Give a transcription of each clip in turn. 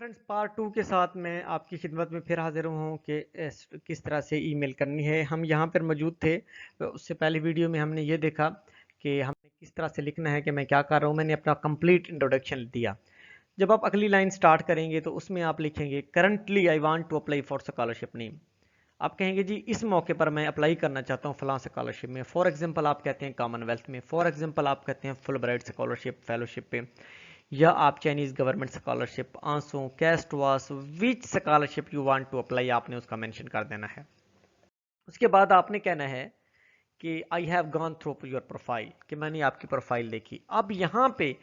Friends part two के साथ मैं आपकी खिदमत में फिर हाजिर हूँ कि किस तरह से ईमेल करनी है। हम यहाँ पर मौजूद थे तो उससे पहले वीडियो में हमने ये देखा कि हमें किस तरह से लिखना है कि मैं क्या कर रहा हूँ। मैंने अपना कंप्लीट इंट्रोडक्शन दिया। जब आप अगली लाइन स्टार्ट करेंगे तो उसमें आप लिखेंगे currently I want to apply for scholarship name. आप कहेंगे जी इस मौके पर मैं अप्लाई करना चाहता हूँ फलां स्कॉलरशिप में। फॉर एग्जांपल आप कहते हैं कॉमनवेल्थ में, फॉर एग्जांपल आप कहते हैं फुल ब्राइट स्कॉलरशिप फेलोशिप पे, या आप चाइनीज गवर्नमेंट स्कॉलरशिप, आंसू, कैस्ट वास, which scholarship you want to apply, आपने उसका मेंशन कर देना है। उसके बाद आपने कहना है कि आई have gone through your profile, कि मैंने आपकी प्रोफाइल देखी। अब यहाँ पे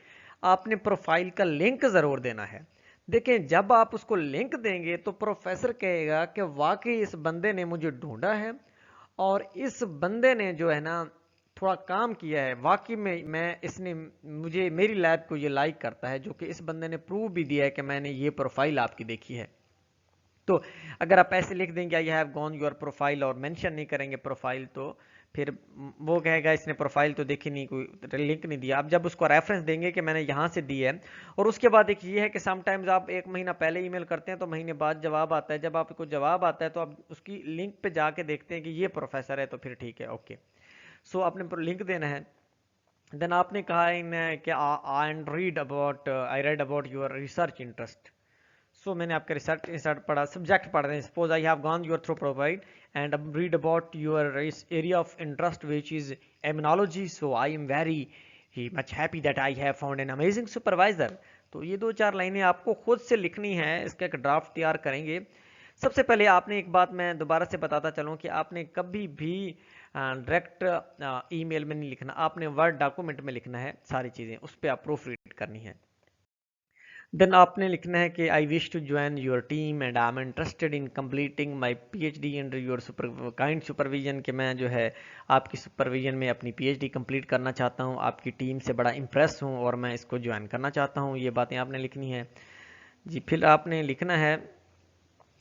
आपने प्रोफाइल का लिंक जरूर देना है। देखें जब आप उसको लिंक देंगे तो प्रोफेसर कहेगा कि वाकई इस बंदे ने मुझे ढूंढा है और इस बंदे ने जो है ना थोड़ा काम किया है, वाकई में मैं इसने मुझे मेरी लैब को ये लाइक करता है, जो कि इस बंदे ने प्रूव भी दिया है कि मैंने ये प्रोफाइल आपकी देखी है। तो अगर आप ऐसे लिख देंगे आई हैव गॉन योर प्रोफाइल और मेंशन नहीं करेंगे प्रोफाइल, तो फिर वो कहेगा इसने प्रोफाइल तो देखी नहीं, कोई लिंक नहीं दिया। आप जब उसको रेफरेंस देंगे कि मैंने यहाँ से दी है, और उसके बाद एक ये है कि समटाइम्स आप एक महीना पहले ईमेल करते हैं तो महीने बाद जवाब आता है। जब आपको जवाब आता है तो आप उसकी लिंक पे जाके देखते हैं कि ये प्रोफेसर है, तो फिर ठीक है, ओके। सो आपने लिंक देना है। देन आपने कहा इन कि I read about your research interest. So मैंने आपका रिसर्च इंसर्ट पढ़ा, सब्जेक्ट पढ़ रहे हैं, suppose I have gone your through provide and read about your area of interest which is immunology, so I am very much happy that I have found an amazing supervisor. तो ये दो चार लाइनें आपको खुद से लिखनी है, इसका एक ड्राफ्ट तैयार करेंगे। सबसे पहले आपने एक बात मैं दोबारा से बताता चलूँ कि आपने कभी भी डायरेक्ट ईमेल में नहीं लिखना, आपने वर्ड डॉक्यूमेंट में लिखना है सारी चीज़ें, उस पर आप प्रूफ रीड करनी है। देन आपने लिखना है कि I wish to join your team and I am interested in completing my PhD under your kind supervision, कि मैं जो है आपकी सुपरविजन में अपनी पीएचडी कंप्लीट करना चाहता हूँ, आपकी टीम से बड़ा इंप्रेस हूँ और मैं इसको ज्वाइन करना चाहता हूँ। ये बातें आपने लिखनी है जी। फिर आपने लिखना है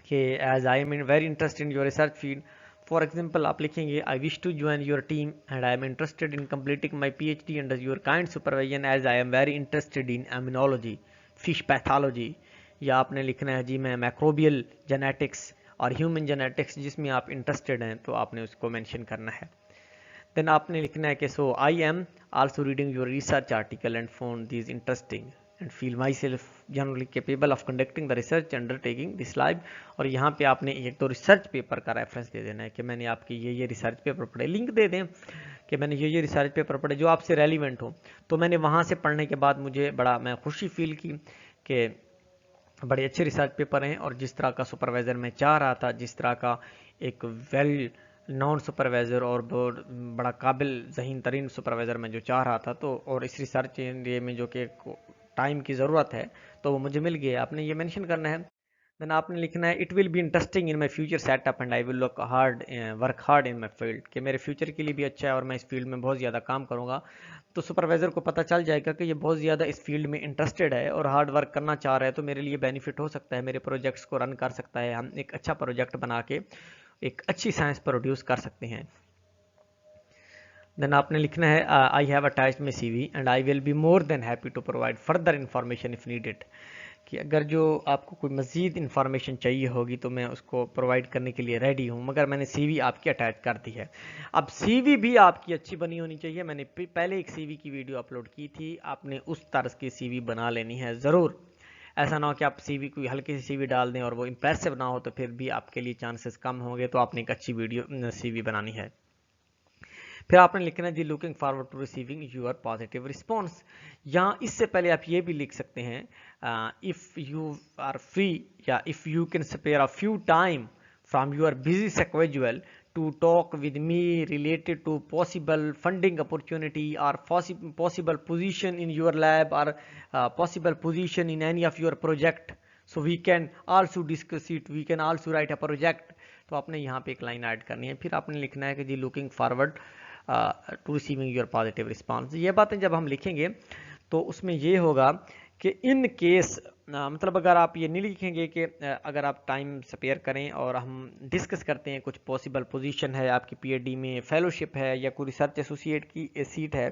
कि as I am very interested in your research field. For example आप लिखेंगे I wish to join your team and I am interested in completing my PhD under your kind supervision as I am very interested in immunology, fish pathology. या आपने लिखना है जी मैं microbial genetics और human genetics जिसमें आप interested हैं, तो आपने उसको मेंशन करना है। देन आपने लिखना है कि so I am also reading your research article and found this interesting and feel myself generally capable of conducting the research undertaking this live. और यहाँ पे आपने एक तो रिसर्च पेपर का रेफरेंस दे देना है कि मैंने आपकी ये रिसर्च पेपर पढ़े, लिंक दे दें कि मैंने ये रिसर्च पेपर पढ़े जो आपसे रेलिवेंट हो। तो मैंने वहाँ से पढ़ने के बाद मुझे बड़ा मैं खुशी फील की कि बड़े अच्छे रिसर्च पेपर हैं, और जिस तरह का सुपरवाइज़र मैं चाह रहा था, जिस तरह का एक वेल नॉन सुपरवाइज़र और बहुत बड़ा काबिल जहीन तरीन सुपरवाइज़र मैं जो चाह रहा था, तो और इस रिसर्च एरिया में जो कि टाइम की ज़रूरत है, तो वो मुझे मिल गया। आपने ये मेंशन करना है। देन आपने लिखना है it will be interesting in my future setup and I will work hard in my field, कि मेरे फ्यूचर के लिए भी अच्छा है और मैं इस फील्ड में बहुत ज़्यादा काम करूँगा। तो सुपरवाइज़र को पता चल जाएगा कि ये बहुत ज़्यादा इस फील्ड में इंटरेस्टेड है और हार्ड वर्क करना चाह रहा है, तो मेरे लिए बेनिफिट हो सकता है, मेरे प्रोजेक्ट्स को रन कर सकता है, हम एक अच्छा प्रोजेक्ट बना के एक अच्छी साइंस प्रोड्यूस कर सकते हैं। देन आपने लिखना है I have attached my CV and I will be more than happy to provide further information if needed, कि अगर जो आपको कोई मज़ीद इन्फॉर्मेशन चाहिए होगी तो मैं उसको प्रोवाइड करने के लिए रेडी हूँ, मगर मैंने सीवी आपकी अटैच कर दी है। अब सीवी भी आपकी अच्छी बनी होनी चाहिए। मैंने पहले एक सीवी की वीडियो अपलोड की थी, आपने उस तर्ज की सीवी बना लेनी है ज़रूर। ऐसा ना हो कि आप सीवी कोई हल्की सी सीवी डाल दें और वो इंप्रेसिव ना हो, तो फिर भी आपके लिए चांसेस कम होंगे। तो आपने एक अच्छी वीडियो सीवी बनानी है। फिर आपने लिखना है जी looking forward to receiving your positive response. यहाँ इससे पहले आप ये भी लिख सकते हैं इफ़ यू आर फ्री, या if you can spare a few time from your busy schedule to talk with me related to possible funding opportunity or possible position in your lab or possible position in any of your project, so we can also discuss it, we can also write a project। तो आपने यहाँ पे एक line add करनी है। फिर आपने लिखना है कि जी looking forward to receiving your positive response. ये बातें जब हम लिखेंगे तो उसमें ये होगा कि इन केस मतलब अगर आप ये नहीं लिखेंगे कि अगर आप टाइम स्पेयर करें और हम डिस्कस करते हैं कुछ पॉसिबल पोजीशन है आपकी पीएचडी में, फेलोशिप है या कोई रिसर्च एसोसिएट की सीट है,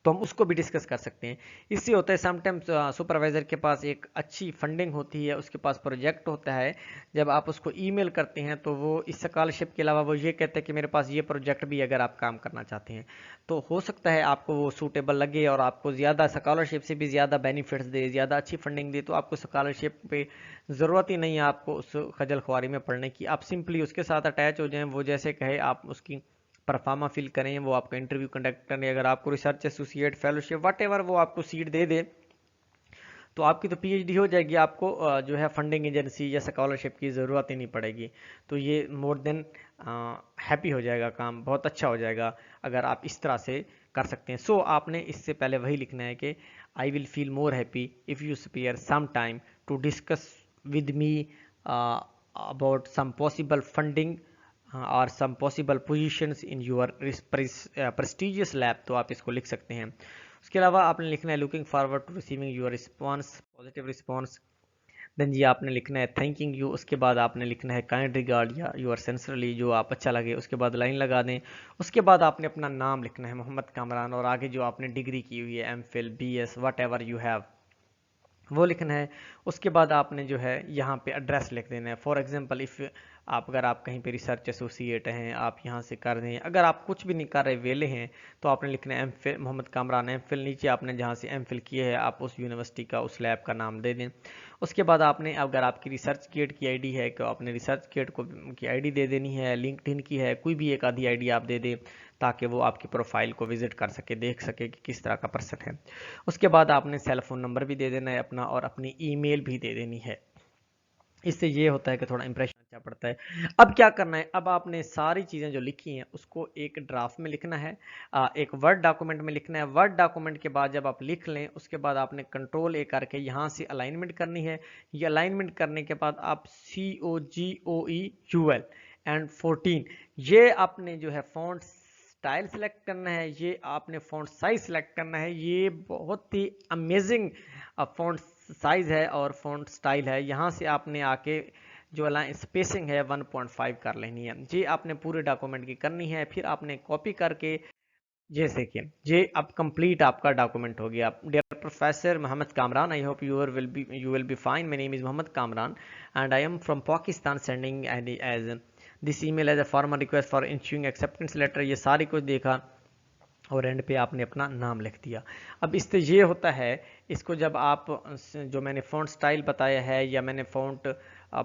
तो हम उसको भी डिस्कस कर सकते हैं। इससे होता है समटाइम्स सुपरवाइज़र के पास एक अच्छी फंडिंग होती है, उसके पास प्रोजेक्ट होता है, जब आप उसको ईमेल करते हैं तो वो इस स्कॉलरशिप के अलावा वो ये कहते हैं कि मेरे पास ये प्रोजेक्ट भी अगर आप काम करना चाहते हैं तो हो सकता है आपको वो सूटेबल लगे और आपको ज़्यादा स्कॉलरशिप से भी ज़्यादा बेनिफिट्स दे, ज़्यादा अच्छी फंडिंग दे, तो आपको स्कॉलरशिप पे ज़रूरत ही नहीं है आपको उस खजल ख्वारी में पढ़ने की। आप सिंपली उसके साथ अटैच हो जाएं, वो जैसे कहे आप उसकी परफार्मा फिल करें, वो आपका इंटरव्यू कंडक्ट करें, अगर आपको research associate fellowship what ever वो आपको सीट दे दे तो आपकी तो पीएचडी हो जाएगी, आपको जो है फंडिंग एजेंसी या स्कॉलरशिप की ज़रूरत ही नहीं पड़ेगी। तो ये मोर देन हैप्पी हो जाएगा, काम बहुत अच्छा हो जाएगा अगर आप इस तरह से कर सकते हैं। सो आपने इससे पहले वही लिखना है कि I will feel more happy if you spare some time to discuss with me about some possible funding और some possible positions in your prestigious lab, तो आप इसको लिख सकते हैं। उसके अलावा आपने लिखना है looking forward to receiving your response, positive response. Then जी आपने लिखना है थैंकिंग यू, उसके बाद आपने लिखना है काइंड रिगार्ड या यूर सिंसियरली, जो आप अच्छा लगे, उसके बाद लाइन लगा दें। उसके बाद आपने अपना नाम लिखना है मोहम्मद कामरान, और आगे जो आपने डिग्री की हुई है MPhil BS whatever you have वो लिखना है। उसके बाद आपने जो है यहाँ पे एड्रेस लिख देना है। फॉर एग्जांपल इफ़ अगर आप कहीं पे रिसर्च एसोसिएट हैं, आप यहाँ से कर दें, अगर आप कुछ भी नहीं कर रहे वेले हैं तो आपने लिखना है एमफिल मोहम्मद कामरान एमफिल, नीचे आपने जहाँ से एमफिल किए है आप उस यूनिवर्सिटी का उस लैब का नाम दे दें। उसके बाद आपने अगर आपकी रिसर्च गेट की आईडी है तो आपने रिसर्च गेट को की आईडी दे देनी है, लिंक्डइन की है, कोई भी एक आधी आईडी आप दे दें ताकि वो आपकी प्रोफाइल को विजिट कर सके, देख सके कि किस तरह का पर्सन है। उसके बाद आपने सेल फोन नंबर भी दे देना है अपना, और अपनी ईमेल भी दे देनी है। इससे ये होता है कि थोड़ा इंप्रेशन अच्छा पड़ता है। अब क्या करना है, अब आपने सारी चीज़ें जो लिखी हैं उसको एक ड्राफ्ट में लिखना है, एक वर्ड डॉक्यूमेंट में लिखना है। वर्ड डॉक्यूमेंट के बाद जब आप लिख लें उसके बाद आपने कंट्रोल ए करके यहाँ से अलाइनमेंट करनी है। ये अलाइनमेंट करने के बाद आप COGOEUL एंड 14 ये आपने जो है फॉन्ट स्टाइल सेलेक्ट करना है, ये आपने फॉन्ट साइज सेलेक्ट करना है। ये बहुत ही अमेजिंग फॉन्ट साइज है और फॉन्ट स्टाइल है। यहाँ से आपने आके जो अलाइन स्पेसिंग है 1.5 कर लेनी है, ये आपने पूरे डॉक्यूमेंट की करनी है। फिर आपने कॉपी करके जैसे कि ये अब कंप्लीट आपका डॉक्यूमेंट हो गया। Dear professor Mohammad Kamran, I hope you will be fine. My name is Mohammad Kamran and I am from Pakistan, sending as this email as a formal request for issuing acceptance letter। ये सारी कुछ देखा और and पे आपने अपना नाम लिख दिया। अब इससे ये होता है, इसको जब आप जो मैंने फ़ॉन्ट स्टाइल बताया है या मैंने फ़ॉन्ट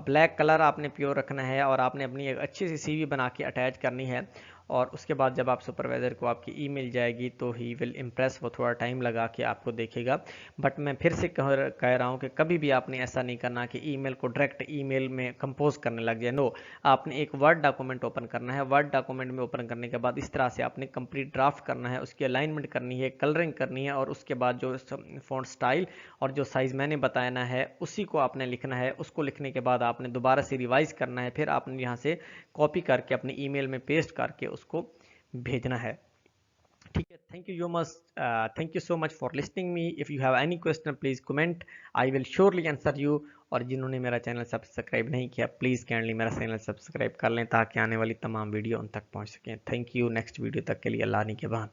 ब्लैक कलर आपने प्योर रखना है और आपने अपनी एक अच्छी सी सीवी बना के अटैच करनी है, और उसके बाद जब आप सुपरवाइज़र को आपकी ईमेल जाएगी तो ही विल इम्प्रेस, वो थोड़ा टाइम लगा के आपको देखेगा। बट मैं फिर से कह रहा हूँ कि कभी भी आपने ऐसा नहीं करना कि ईमेल को डायरेक्ट ईमेल में कंपोज करने लग जाए। नो, आपने एक वर्ड डॉक्यूमेंट ओपन करना है। वर्ड डॉक्यूमेंट में ओपन करने के बाद इस तरह से आपने कंप्लीट ड्राफ्ट करना है, उसकी अलाइनमेंट करनी है, कलरिंग करनी है, और उसके बाद जो फॉन्ट स्टाइल और जो साइज़ मैंने बताया है उसी को आपने लिखना है। उसको लिखने के बाद आपने दोबारा से रिवाइज करना है, फिर आपने यहाँ से कॉपी करके अपनी ईमेल में पेस्ट करके उसको भेजना है। ठीक है, thank you so much for listening me. If you have any question please comment, I will surely answer you. और जिन्होंने मेरा चैनल सब्सक्राइब नहीं किया प्लीज़ काइंडली मेरा चैनल सब्सक्राइब कर लें ताकि आने वाली तमाम वीडियो उन तक पहुंच सकें। Thank you. नेक्स्ट वीडियो तक के लिए अल्लाह निगहबान।